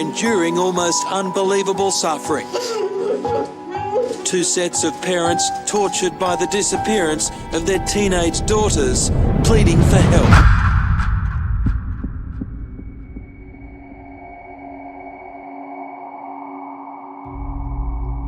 enduring almost unbelievable suffering. Two sets of parents tortured by the disappearance of their teenage daughters, pleading for help.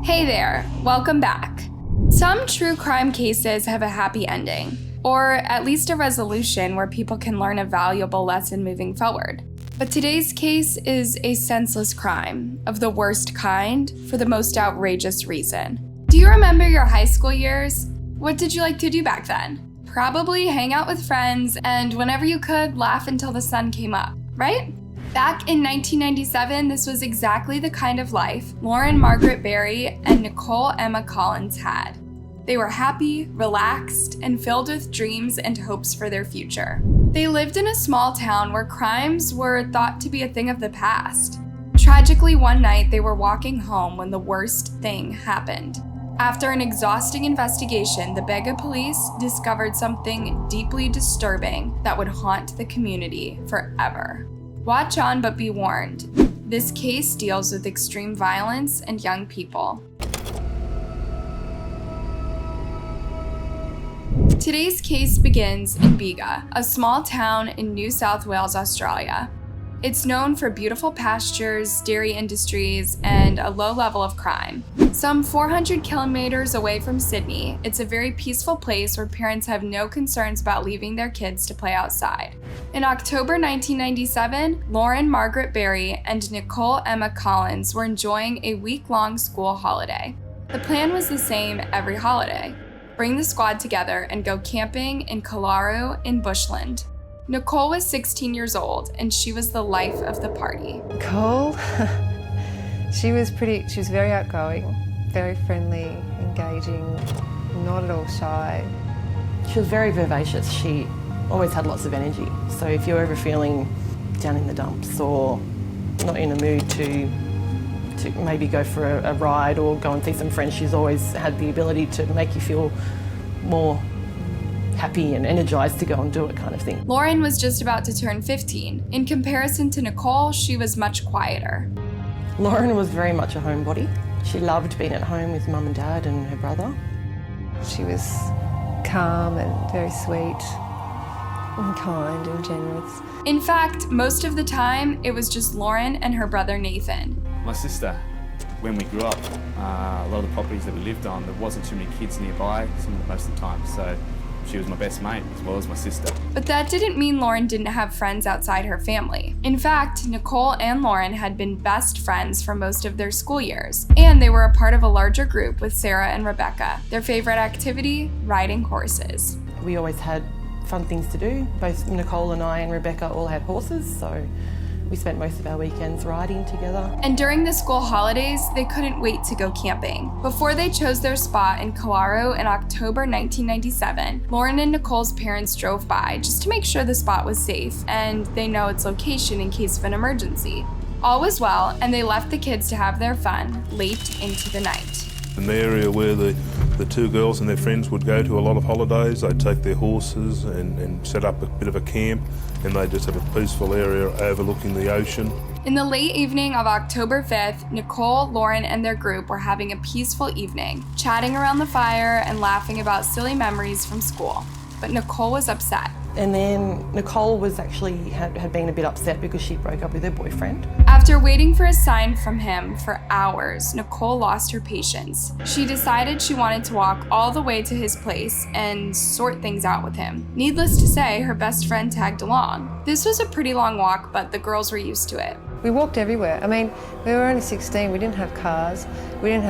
Hey there, welcome back. Some true crime cases have a happy ending, or at least a resolution where people can learn a valuable lesson moving forward. But today's case is a senseless crime of the worst kind for the most outrageous reason. Do you remember your high school years? What did you like to do back then? Probably hang out with friends and whenever you could, laugh until the sun came up, right? Back in 1997, this was exactly the kind of life Lauren Margaret Berry and Nicole Emma Collins had. They were happy, relaxed, and filled with dreams and hopes for their future. They lived in a small town where crimes were thought to be a thing of the past. Tragically, one night they were walking home when the worst thing happened. After an exhausting investigation, the Bega police discovered something deeply disturbing that would haunt the community forever. Watch on, but be warned. This case deals with extreme violence and young people. Today's case begins in Bega, a small town in New South Wales, Australia. It's known for beautiful pastures, dairy industries, and a low level of crime. Some 400 kilometers away from Sydney, it's a very peaceful place where parents have no concerns about leaving their kids to play outside. In October 1997, Lauren Margaret Berry and Nicole Emma Collins were enjoying a week-long school holiday. The plan was the same every holiday: bring the squad together and go camping in Kalaru in Bushland. Nicole was 16 years old, and she was the life of the party. Nicole, she was very outgoing, very friendly, engaging, not at all shy. She was very vivacious. She always had lots of energy. So if you're ever feeling down in the dumps or not in a mood to maybe go for a ride or go and see some friends, she's always had the ability to make you feel more happy and energized to go and do it, kind of thing. Lauren was just about to turn 15. In comparison to Nicole, she was much quieter. Lauren was very much a homebody. She loved being at home with mum and dad and her brother. She was calm and very sweet and kind and generous. In fact, most of the time, it was just Lauren and her brother Nathan. My sister, when we grew up, a lot of the properties that we lived on, there wasn't too many kids nearby most of the time, so she was my best mate as well as my sister. But that didn't mean Lauren didn't have friends outside her family. In fact, Nicole and Lauren had been best friends for most of their school years, and they were a part of a larger group with Sarah and Rebecca. Their favorite activity? Riding horses. We always had fun things to do. Both Nicole and I and Rebecca all had horses, so we spent most of our weekends riding together. And during the school holidays, they couldn't wait to go camping. Before they chose their spot in Kalaru in October 1997, Lauren and Nicole's parents drove by just to make sure the spot was safe and they know its location in case of an emergency. All was well, and they left the kids to have their fun late into the night. In the area where the two girls and their friends would go to a lot of holidays, they'd take their horses and set up a bit of a camp, and they'd just have a peaceful area overlooking the ocean. In the late evening of October 5th, Nicole, Lauren, and their group were having a peaceful evening, chatting around the fire and laughing about silly memories from school. But Nicole was upset. And then Nicole was actually had been a bit upset because she broke up with her boyfriend. After waiting for a sign from him for hours, Nicole lost her patience. She decided she wanted to walk all the way to his place and sort things out with him. Needless to say, her best friend tagged along. This was a pretty long walk, but the girls were used to it. We walked everywhere. I mean, we were only 16, we didn't have cars, we didn't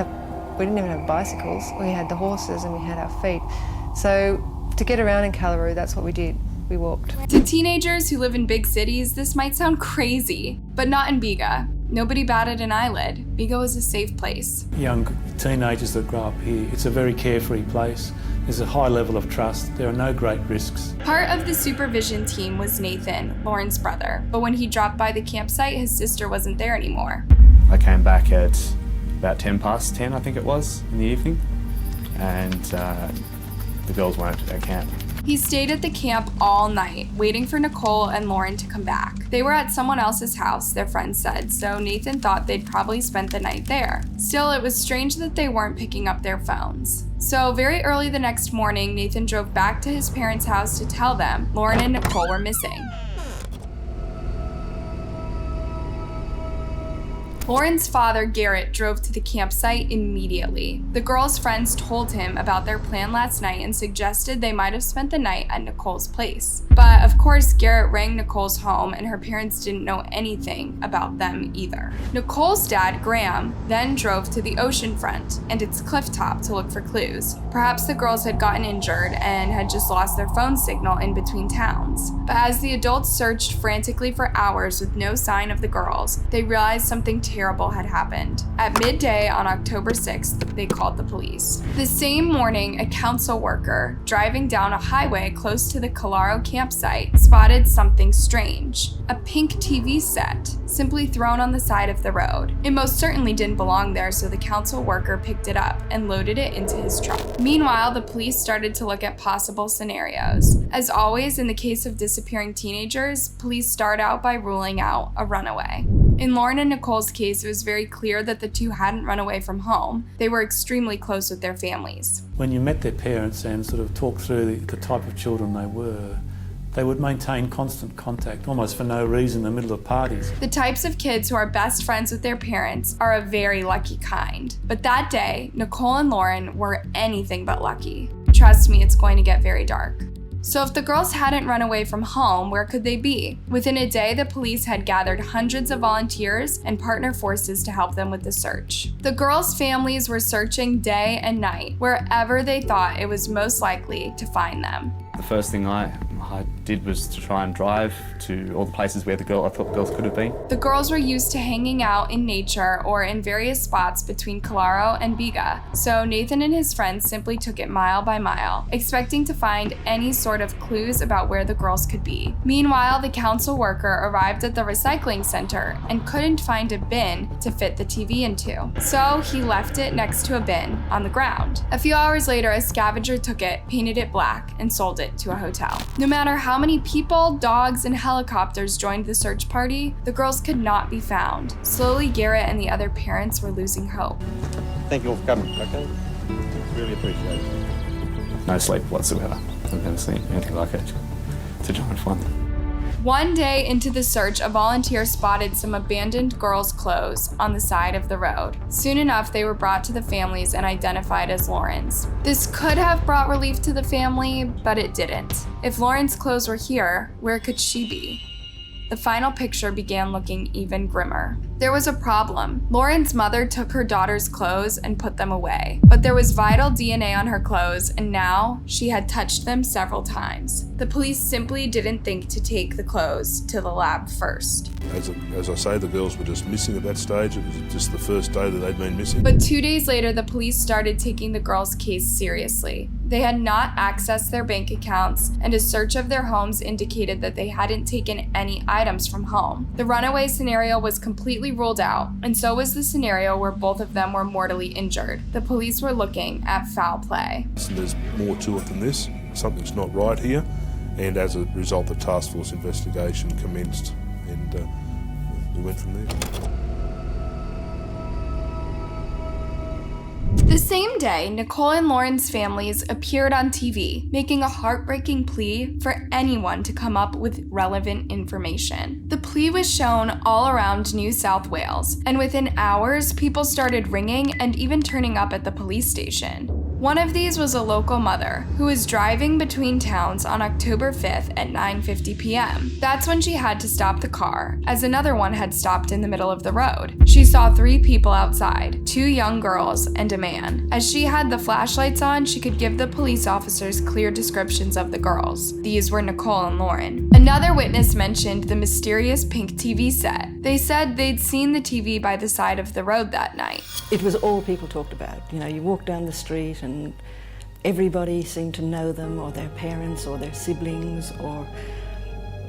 even have bicycles. We had the horses and we had our feet. So to get around in Kalaru, that's what we did. We walked. To teenagers who live in big cities, this might sound crazy, but not in Bega. Nobody batted an eyelid. Bega was a safe place. Young teenagers that grow up here, it's a very carefree place. There's a high level of trust. There are no great risks. Part of the supervision team was Nathan, Lauren's brother, but when he dropped by the campsite, his sister wasn't there anymore. I came back at about 10 past 10, I think it was, in the evening, and the girls weren't at camp. He stayed at the camp all night, waiting for Nicole and Lauren to come back. They were at someone else's house, their friend said, so Nathan thought they'd probably spent the night there. Still, it was strange that they weren't picking up their phones. So very early the next morning, Nathan drove back to his parents' house to tell them Lauren and Nicole were missing. Lauren's father, Garrett, drove to the campsite immediately. The girls' friends told him about their plan last night and suggested they might have spent the night at Nicole's place. But of course, Garrett rang Nicole's home and her parents didn't know anything about them either. Nicole's dad, Graham, then drove to the ocean front and its cliff top to look for clues. Perhaps the girls had gotten injured and had just lost their phone signal in between towns. But as the adults searched frantically for hours with no sign of the girls, they realized something terrible had happened. At midday on October 6th, they called the police. The same morning, a council worker driving down a highway close to the Calaro campsite spotted something strange. A pink TV set, simply thrown on the side of the road. It most certainly didn't belong there, so the council worker picked it up and loaded it into his truck. Meanwhile, the police started to look at possible scenarios. As always, in the case of disappearing teenagers, police start out by ruling out a runaway. In Lauren and Nicole's case, it was very clear that the two hadn't run away from home. They were extremely close with their families. When you met their parents and sort of talked through the type of children they would maintain constant contact, almost for no reason, in the middle of parties. The types of kids who are best friends with their parents are a very lucky kind. But that day, Nicole and Lauren were anything but lucky. Trust me, it's going to get very dark. So if the girls hadn't run away from home, where could they be? Within a day, the police had gathered hundreds of volunteers and partner forces to help them with the search. The girls' families were searching day and night, wherever they thought it was most likely to find them. The first thing I did was to try and drive to all the places where I thought girls could have been. The girls were used to hanging out in nature or in various spots between Calaro and Biga, so Nathan and his friends simply took it mile by mile, expecting to find any sort of clues about where the girls could be. Meanwhile, the council worker arrived at the recycling center and couldn't find a bin to fit the TV into, so he left it next to a bin on the ground. A few hours later, a scavenger took it, painted it black, and sold it to a hotel. No matter how many people, dogs, and helicopters joined the search party, the girls could not be found. Slowly, Garrett and the other parents were losing hope. Thank you all for coming, okay? Really appreciate it. No sleep whatsoever. I've never seen anything like it, to try and find them. One day into the search, a volunteer spotted some abandoned girls' clothes on the side of the road. Soon enough, they were brought to the families and identified as Lauren's. This could have brought relief to the family, but it didn't. If Lauren's clothes were here, where could she be? The final picture began looking even grimmer. There was a problem. Lauren's mother took her daughter's clothes and put them away, but there was vital DNA on her clothes, and now she had touched them several times. The police simply didn't think to take the clothes to the lab first. As I say, the girls were just missing at that stage. It was just the first day that they'd been missing. But 2 days later, the police started taking the girls' case seriously. They had not accessed their bank accounts, and a search of their homes indicated that they hadn't taken any items from home. The runaway scenario was completely ruled out, and so was the scenario where both of them were mortally injured. The police were looking at foul play. So there's more to it than this. Something's not right here, and as a result, the task force investigation commenced, and we went from there. The same day, Nicole and Lauren's families appeared on TV, making a heartbreaking plea for anyone to come up with relevant information. The plea was shown all around New South Wales, and within hours, people started ringing and even turning up at the police station. One of these was a local mother who was driving between towns on October 5th at 9:50 p.m. That's when she had to stop the car, as another one had stopped in the middle of the road. She saw 3 people outside, 2 young girls and a man. As she had the flashlights on, she could give the police officers clear descriptions of the girls. These were Nicole and Lauren. Another witness mentioned the mysterious pink TV set. They said they'd seen the TV by the side of the road that night. It was all people talked about. You know, you walk down the street and everybody seemed to know them or their parents or their siblings, or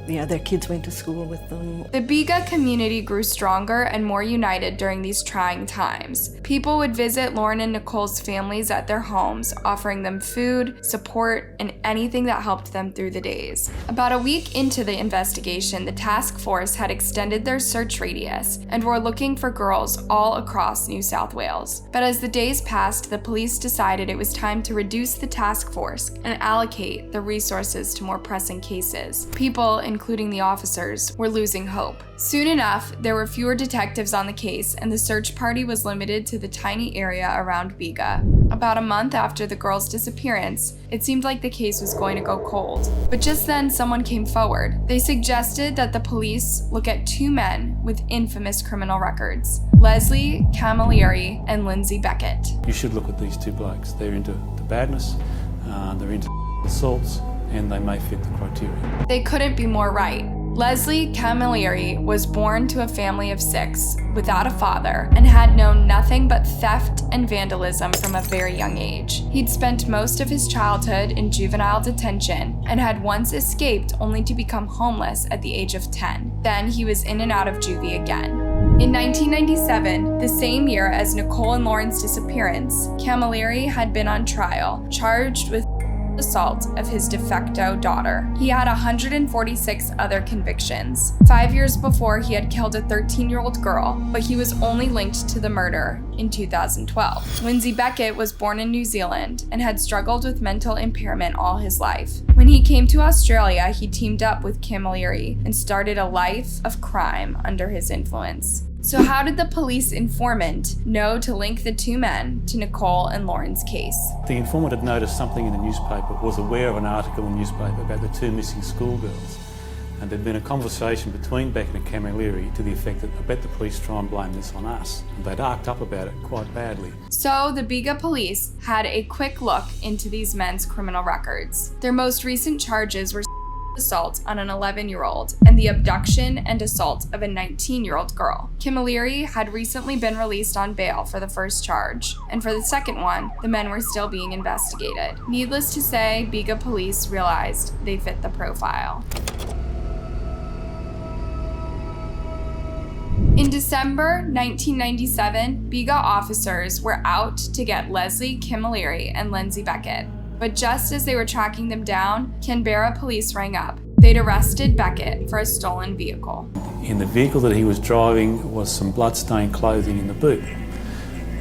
their kids went to school with them. The Bega community grew stronger and more united during these trying times. People would visit Lauren and Nicole's families at their homes, offering them food, support, and anything that helped them through the days. About a week into the investigation, the task force had extended their search radius and were looking for girls all across New South Wales. But as the days passed, the police decided it was time to reduce the task force and allocate the resources to more pressing cases. People, including the officers, were losing hope. Soon enough, there were fewer detectives on the case, and the search party was limited to the tiny area around Bega. About a month after the girl's disappearance, it seemed like the case was going to go cold. But just then, someone came forward. They suggested that the police look at two men with infamous criminal records: Leslie Camilleri and Lindsay Beckett. You should look at these two blokes. They're into the badness, they're into assaults, and they may fit the criteria. They couldn't be more right. Leslie Camilleri was born to a family of 6 without a father and had known nothing but theft and vandalism from a very young age. He'd spent most of his childhood in juvenile detention and had once escaped only to become homeless at the age of 10. Then he was in and out of juvie again. In 1997, the same year as Nicole and Lauren's disappearance, Camilleri had been on trial, charged with assault of his de facto daughter. He had 146 other convictions. 5 years before, he had killed a 13-year-old girl, but he was only linked to the murder in 2012. Lindsay Beckett was born in New Zealand and had struggled with mental impairment all his life. When he came to Australia, he teamed up with Camilleri and started a life of crime under his influence. So how did the police informant know to link the two men to Nicole and Lauren's case? The informant had noticed something in the newspaper, was aware of an article in the newspaper about the two missing schoolgirls, and there'd been a conversation between Beckett and Camilleri to the effect that I bet the police try and blame this on us. And they'd arced up about it quite badly. So the Bega police had a quick look into these men's criminal records. Their most recent charges were assault on an 11-year-old and the abduction and assault of a 19-year-old girl. Camilleri had recently been released on bail for the first charge, and for the second one, the men were still being investigated. Needless to say, Bega police realized they fit the profile. In December 1997, Bega officers were out to get Leslie Camilleri and Lindsay Beckett. But just as they were tracking them down, Canberra police rang up. They'd arrested Beckett for a stolen vehicle. In the vehicle that he was driving was some blood-stained clothing in the boot.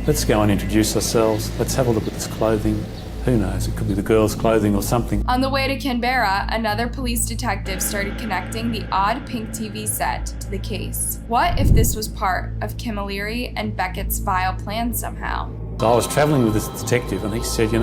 Let's go and introduce ourselves. Let's have a look at this clothing. Who knows, it could be the girl's clothing or something. On the way to Canberra, another police detective started connecting the odd pink TV set to the case. What if this was part of Camilleri and Beckett's vile plan somehow? So I was travelling with this detective and he said,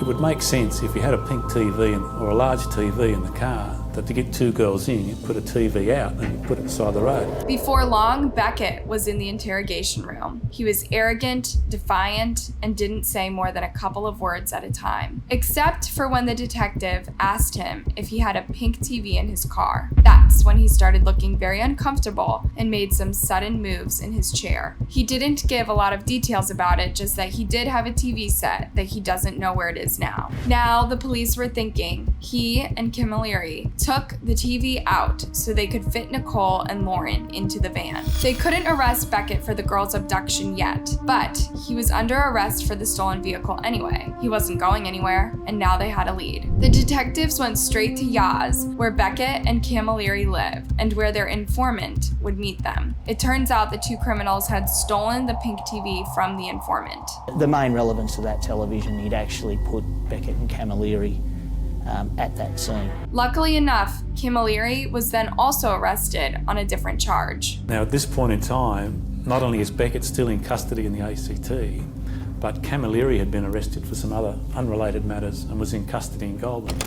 it would make sense if you had a pink TV or a large TV in the car, that to get two girls in, you'd put a TV out and you'd put it beside the road. Before long, Beckett was in the interrogation room. He was arrogant, defiant, and didn't say more than a couple of words at a time. Except for when the detective asked him if he had a pink TV in his car. That's when he started looking very uncomfortable and made some sudden moves in his chair. He didn't give a lot of details about it, just that he did have a TV set that he doesn't know where it is now. Now, the police were thinking he and Camilleri took the TV out so they could fit Nicole and Lauren into the van. They couldn't arrest Beckett for the girl's abduction yet, but he was under arrest for the stolen vehicle anyway. He wasn't going anywhere, and now they had a lead. The detectives went straight to Yaz, where Beckett and Camilleri lived, and where their informant would meet them. It turns out the two criminals had stolen the pink TV from the informant. The main relevance of that television, he'd actually put Beckett and Camilleri at that scene. Luckily enough, Camilleri was then also arrested on a different charge. Now at this point in time, not only is Beckett still in custody in the ACT, but Camilleri had been arrested for some other unrelated matters and was in custody in Goulburn.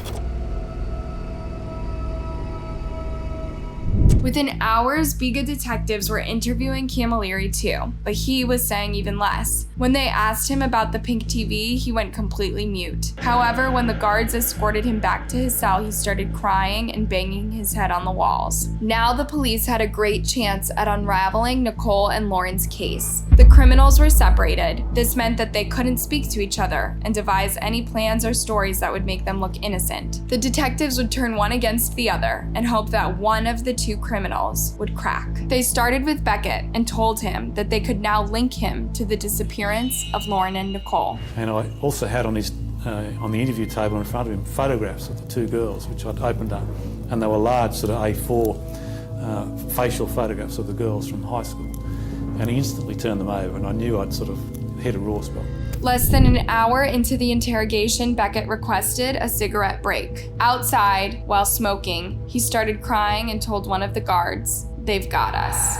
Within hours, Bega detectives were interviewing Camilleri too, but he was saying even less. When they asked him about the pink TV, he went completely mute. However, when the guards escorted him back to his cell, he started crying and banging his head on the walls. Now the police had a great chance at unraveling Nicole and Lauren's case. The criminals were separated. This meant that they couldn't speak to each other and devise any plans or stories that would make them look innocent. The detectives would turn one against the other and hope that one of the two criminals would crack. They started with Beckett and told him that they could now link him to the disappearance of Lauren and Nicole. And I also had on the interview table in front of him photographs of the two girls, which I'd opened up, and they were large sort of A4 facial photographs of the girls from high school. And he instantly turned them over, and I knew I'd sort of hit a raw spot. Less than an hour into the interrogation, Beckett requested a cigarette break. Outside, while smoking, he started crying and told one of the guards, "They've got us."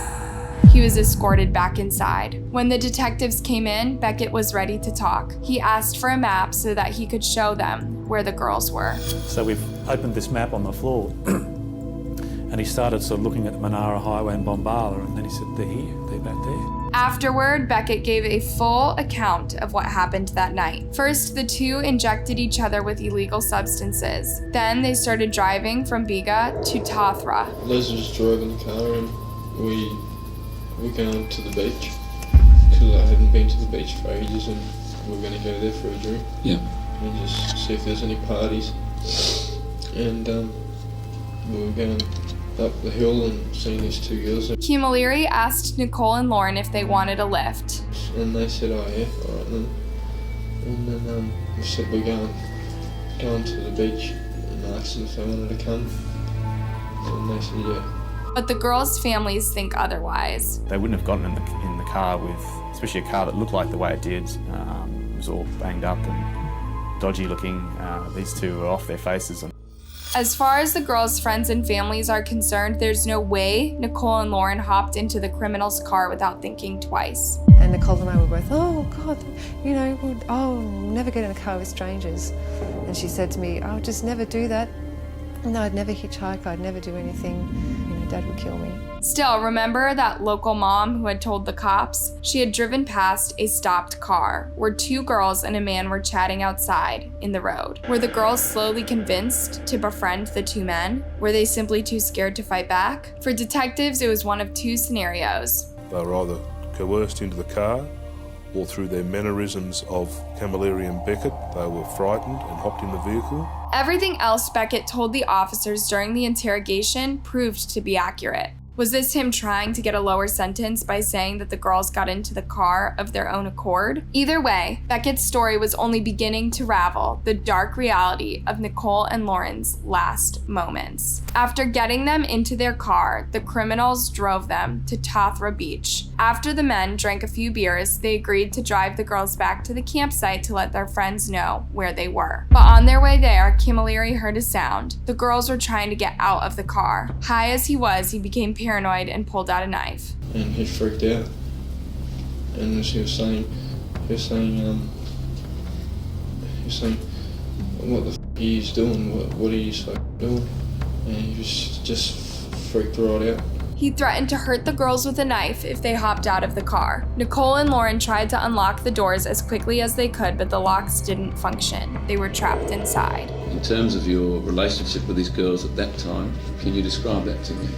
He was escorted back inside. When the detectives came in, Beckett was ready to talk. He asked for a map so that he could show them where the girls were. So we've opened this map on the floor, and he started sort of looking at the Monara Highway in Bombala, and then he said, "They're here, they're back there." Afterward, Beckett gave a full account of what happened that night. First, the two injected each other with illegal substances. Then they started driving from Bega to Tathra. Les was driving the car and we were going to the beach because I hadn't been to the beach for ages and we were going to go there for a drink. Yeah. And just see if there's any parties. And we were going up the hill and seeing these two girls. Camilleri asked Nicole and Lauren if they wanted a lift. And they said, "Oh yeah, alright then." And then we said we're going to the beach and asked them if they wanted to come. And they said yeah. But the girls' families think otherwise. They wouldn't have gotten in the car with, especially a car that looked like the way it did. It was all banged up and dodgy looking. These two were off their faces. As far as the girls' friends and families are concerned, there's no way Nicole and Lauren hopped into the criminal's car without thinking twice. And Nicole and I were both, "Oh God, we'll never get in a car with strangers." And she said to me, "I'll just never do that. No, I'd never hitchhike, I'd never do anything. Dad would kill me." Still, remember that local mom who had told the cops? She had driven past a stopped car where two girls and a man were chatting outside in the road. Were the girls slowly convinced to befriend the two men? Were they simply too scared to fight back? For detectives, it was one of two scenarios. They were either coerced into the car or through their mannerisms of Camilleri and Beckett, they were frightened and hopped in the vehicle. Everything else Beckett told the officers during the interrogation proved to be accurate. Was this him trying to get a lower sentence by saying that the girls got into the car of their own accord? Either way, Beckett's story was only beginning to ravel the dark reality of Nicole and Lauren's last moments. After getting them into their car, the criminals drove them to Tathra Beach. After the men drank a few beers, they agreed to drive the girls back to the campsite to let their friends know where they were. But on their way there, Camilleri heard a sound. The girls were trying to get out of the car. High as he was, he became paranoid and pulled out a knife. And he freaked out. And he was saying, "What the f*** are you doing? What are you doing?" And he was just freaked right out. He threatened to hurt the girls with a knife if they hopped out of the car. Nicole and Lauren tried to unlock the doors as quickly as they could, but the locks didn't function. They were trapped inside. In terms of your relationship with these girls at that time, can you describe that to me?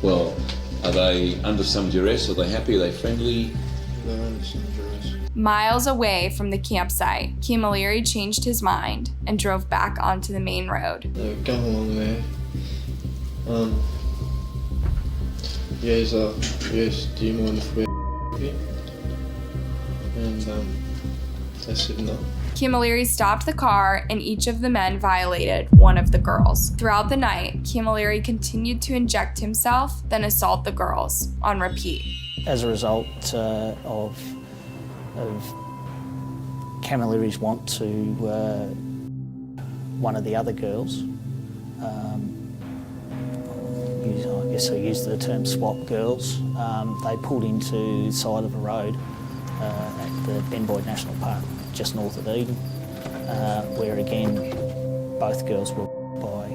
Well, are they under some duress? Are they happy? Are they friendly? They're under some duress. Miles away from the campsite, Camilleri changed his mind and drove back onto the main road. They were going along there. Yes, do you mind if we a And I said no. Camilleri stopped the car and each of the men violated one of the girls. Throughout the night, Camilleri continued to inject himself, then assault the girls on repeat. As a result of Camilleri's want to one of the other girls, I guess I used the term swap girls, they pulled into the side of a road at the Ben Boyd National Park, just north of Eden, where again both girls were by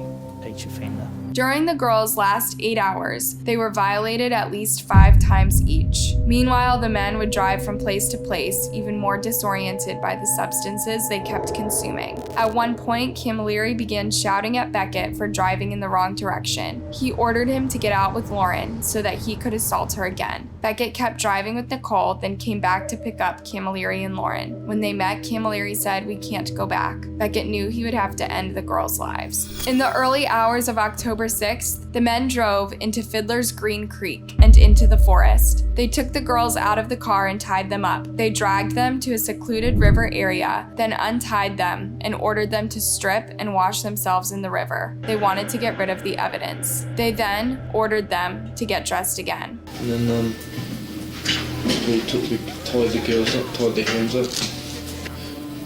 each offender. During the girls' last 8 hours, they were violated at least 5 times each. Meanwhile, the men would drive from place to place, even more disoriented by the substances they kept consuming. At one point, Camilleri began shouting at Beckett for driving in the wrong direction. He ordered him to get out with Lauren so that he could assault her again. Beckett kept driving with Nicole, then came back to pick up Camilleri and Lauren. When they met, Camilleri said, "We can't go back." Beckett knew he would have to end the girls' lives. In the early hours of October 6th, the men drove into Fiddler's Green Creek and into the forest. They took the girls out of the car and tied them up. They dragged them to a secluded river area, then untied them and ordered them to strip and wash themselves in the river. They wanted to get rid of the evidence. They then ordered them to get dressed again. And then we tied the girls up, tied their hands up,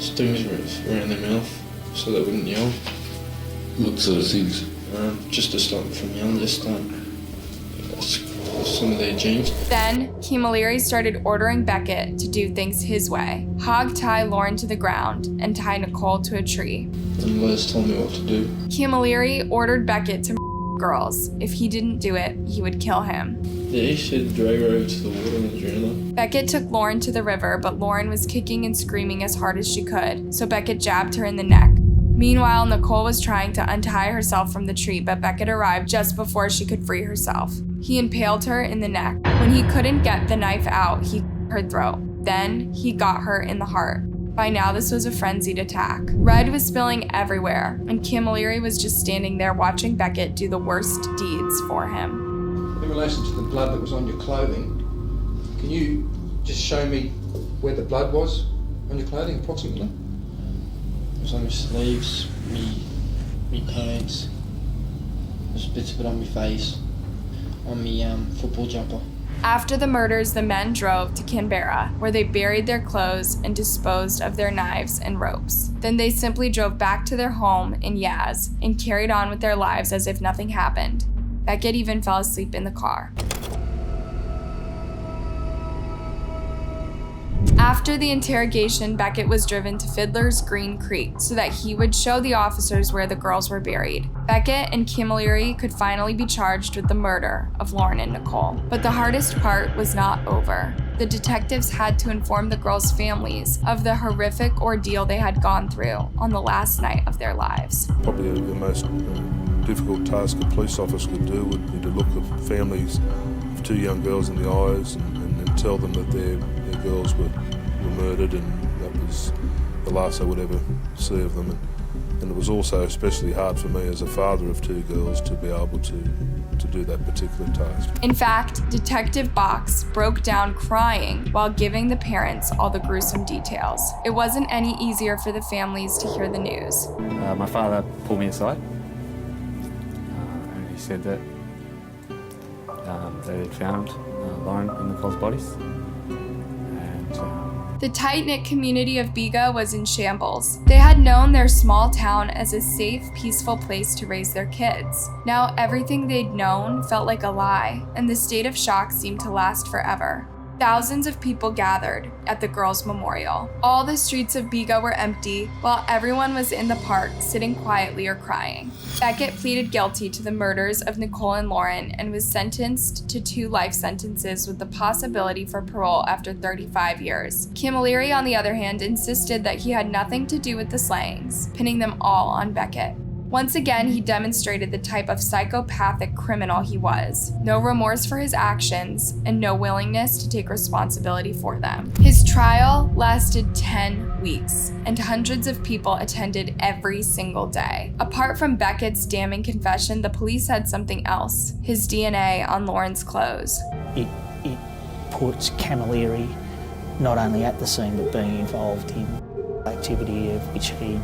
stings around their mouth so they wouldn't yell. What sort of things? Just to stop them from yelling, just some of their genes. Then, Camilleri started ordering Beckett to do things his way. Hog tie Lauren to the ground and tie Nicole to a tree. And Les told me what to do. Camilleri ordered Beckett to girls. If he didn't do it, he would kill him. Yeah, he said drag her over to the water and drown her. Beckett took Lauren to the river, but Lauren was kicking and screaming as hard as she could, so Beckett jabbed her in the neck. Meanwhile, Nicole was trying to untie herself from the tree, but Beckett arrived just before she could free herself. He impaled her in the neck. When he couldn't get the knife out, he cut her throat. Then, he got her in the heart. By now, this was a frenzied attack. Red was spilling everywhere, and Camilleri was just standing there watching Beckett do the worst deeds for him. In relation to the blood that was on your clothing, can you just show me where the blood was on your clothing, approximately? It was on my sleeves, me pants, there's bits of it on my face, on my football jumper. After the murders, the men drove to Canberra, where they buried their clothes and disposed of their knives and ropes. Then they simply drove back to their home in Yaz and carried on with their lives as if nothing happened. Beckett even fell asleep in the car. After the interrogation, Beckett was driven to Fiddler's Green Creek so that he would show the officers where the girls were buried. Beckett and Camilleri could finally be charged with the murder of Lauren and Nicole. But the hardest part was not over. The detectives had to inform the girls' families of the horrific ordeal they had gone through on the last night of their lives. Probably the most difficult task a police officer could do would be to look at families of 2 young girls in the eyes and tell them that their girls were murdered, and that was the last they would ever see of them. And it was also especially hard for me as a father of 2 girls to be able to do that particular task. In fact, Detective Box broke down crying while giving the parents all the gruesome details. It wasn't any easier for the families to hear the news. My father pulled me aside and he said that they had found Lauren and Nicole's bodies. The tight-knit community of Bega was in shambles. They had known their small town as a safe, peaceful place to raise their kids. Now everything they'd known felt like a lie, and the state of shock seemed to last forever. Thousands of people gathered at the girls' memorial. All the streets of Bega were empty, while everyone was in the park, sitting quietly or crying. Beckett pleaded guilty to the murders of Nicole and Lauren and was sentenced to 2 life sentences with the possibility for parole after 35 years. Camilleri, on the other hand, insisted that he had nothing to do with the slayings, pinning them all on Beckett. Once again, he demonstrated the type of psychopathic criminal he was. No remorse for his actions, and no willingness to take responsibility for them. His trial lasted 10 weeks, and hundreds of people attended every single day. Apart from Beckett's damning confession, the police had something else: his DNA on Lauren's clothes. It puts Camilleri not only at the scene, but being involved in activity of which he'd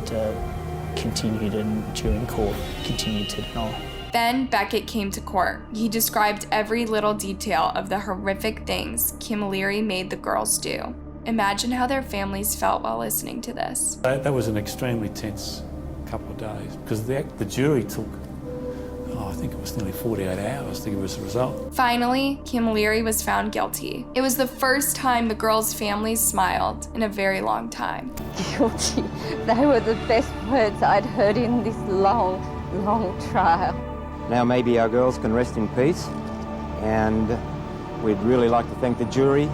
continued and during court continued to deny. Then Beckett came to court. He described every little detail of the horrific things Camilleri made the girls do. Imagine how their families felt while listening to this. That was an extremely tense couple of days because the jury took, I think it was nearly 48 hours to give us a result. Finally, Camilleri was found guilty. It was the first time the girls' families smiled in a very long time. Guilty. They were the best words I'd heard in this long, long trial. Now maybe our girls can rest in peace, and we'd really like to thank the jury.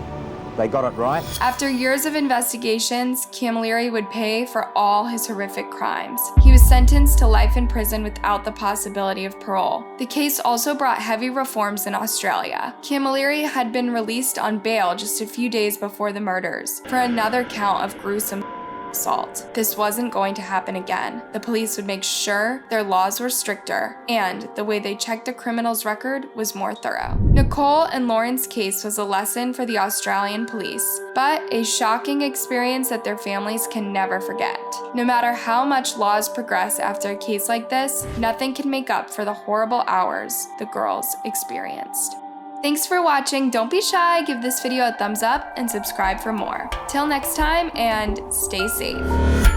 They got it right. After years of investigations, Camilleri would pay for all his horrific crimes. He was sentenced to life in prison without the possibility of parole. The case also brought heavy reforms in Australia. Camilleri had been released on bail just a few days before the murders for another count of gruesome assault. This wasn't going to happen again. The police would make sure their laws were stricter, and the way they checked a criminal's record was more thorough. Nicole and Lauren's case was a lesson for the Australian police, but a shocking experience that their families can never forget. No matter how much laws progress after a case like this, nothing can make up for the horrible hours the girls experienced. Thanks for watching. Don't be shy, give this video a thumbs up and subscribe for more. Till next time, and stay safe.